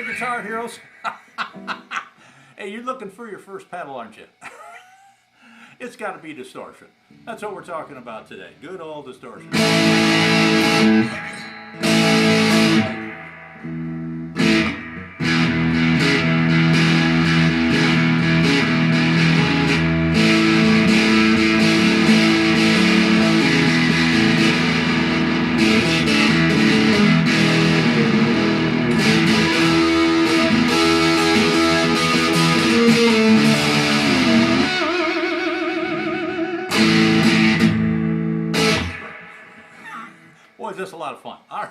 Guitar heroes. Hey, you're looking for your first pedal, aren't you? It's got to be distortion. That's what we're talking about today. Good old distortion. Boy, is this a lot of fun. All right.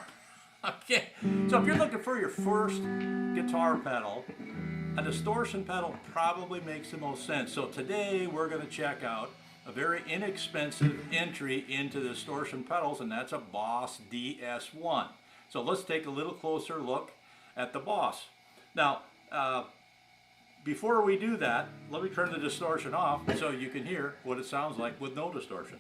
Okay, so if you're looking for your first guitar pedal, a distortion pedal probably makes the most sense. So today we're going to check out a very inexpensive entry into distortion pedals, and that's a Boss DS-1. So let's take a little closer look at the Boss. Now, before we do that, let me turn the distortion off so you can hear what it sounds like with no distortion.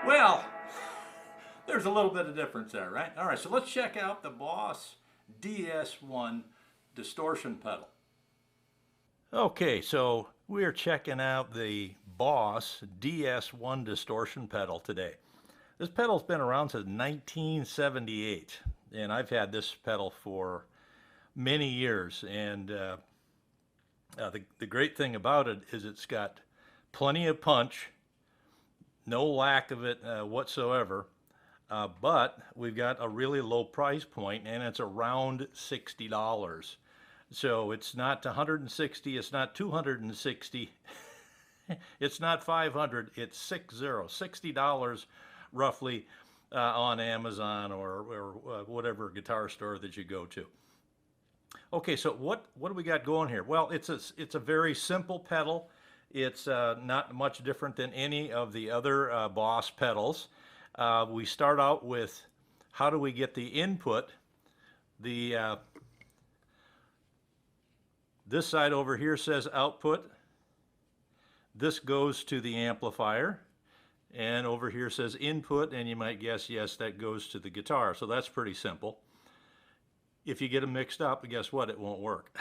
Well, there's a little bit of difference there, right? All right, so let's check out the Boss DS-1 Distortion Pedal. Okay, so we're checking out the Boss DS-1 Distortion Pedal today. This pedal's been around since 1978, and I've had this pedal for many years, and the great thing about it is it's got plenty of punch, no lack of it whatsoever, but we've got a really low price point, and it's around $60. So it's not 160, it's not 260, it's not 500, it's $60 roughly on Amazon or whatever guitar store that you go to. Okay, so what do we got going here? Well, it's a very simple pedal. It's not much different than any of the other Boss pedals. We start out with how do we get the input. This side over here says output. This goes to the amplifier. And over here says input, and you might guess, yes, that goes to the guitar. So that's pretty simple. If you get them mixed up, guess what? It won't work.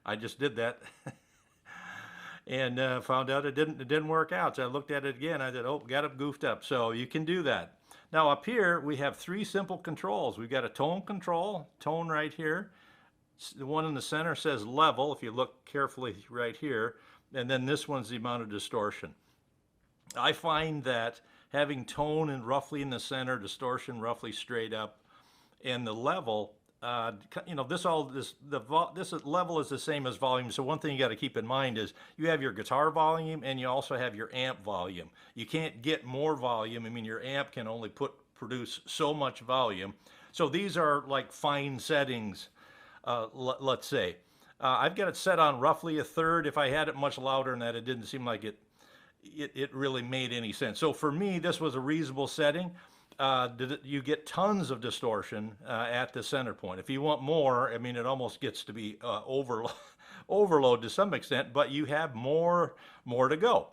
I just did that. And found out it didn't work out. So I looked at it again. I said, oh, got it goofed up. So you can do that. Now up here, we have three simple controls. We've got a tone control, tone right here. The one in the center says level, if you look carefully right here. And then this one's the amount of distortion. I find that having tone and roughly in the center, distortion roughly straight up, and the level, you know, this level is the same as volume. So one thing you got to keep in mind is you have your guitar volume and you also have your amp volume. You can't get more volume. I mean, your amp can only produce so much volume. So these are like fine settings, let's say. I've got it set on roughly a third. If I had it much louder than that, it didn't seem like it really made any sense. So for me, this was a reasonable setting. You get tons of distortion at the center point. If you want more, I mean, it almost gets to be overload to some extent, but you have more to go.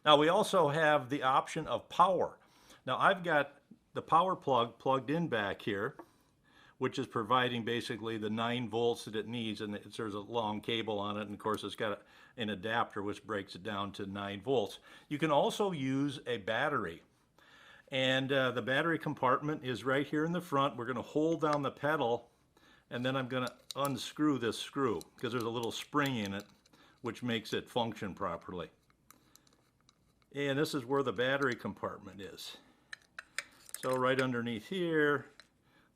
Now we also have the option of power. Now I've got the power plug plugged in back here, which is providing basically the 9 volts that it needs, and there's a long cable on it, and of course it's got an adapter which breaks it down to 9 volts. You can also use a battery, And the battery compartment is right here in the front. We're going to hold down the pedal, and then I'm going to unscrew this screw because there's a little spring in it which makes it function properly. And this is where the battery compartment is. So right underneath here,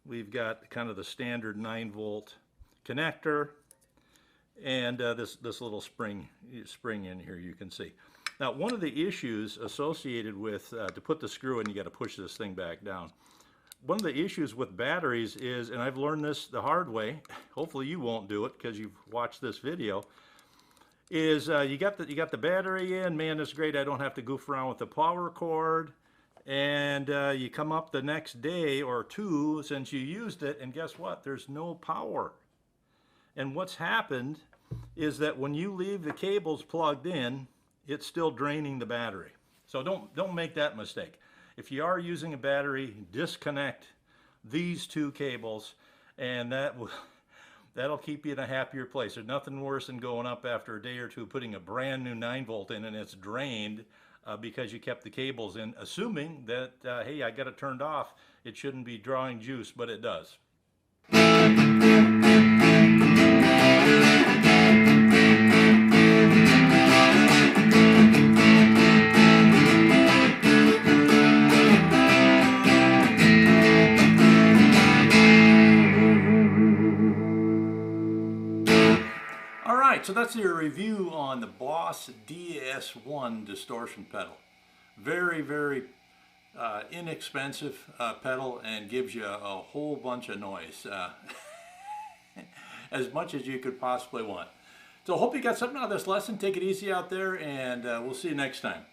we've got kind of the standard 9-volt connector, and this little spring in here you can see. Now, one of the issues associated with, to put the screw in, you got to push this thing back down. One of the issues with batteries is, and I've learned this the hard way, hopefully you won't do it because you've watched this video, is you got the battery in, man, it's great, I don't have to goof around with the power cord, and you come up the next day or two since you used it, and guess what? There's no power. And what's happened is that when you leave the cables plugged in, it's still draining the battery. So don't make that mistake. If you are using a battery, disconnect these two cables, and that'll keep you in a happier place. There's nothing worse than going up after a day or two, putting a brand new 9-volt in, and it's drained because you kept the cables in, assuming that, hey, I got it turned off. It shouldn't be drawing juice, but it does. So that's your review on the Boss DS-1 Distortion Pedal. Very, very inexpensive pedal, and gives you a whole bunch of noise. As much as you could possibly want. So hope you got something out of this lesson. Take it easy out there, and we'll see you next time.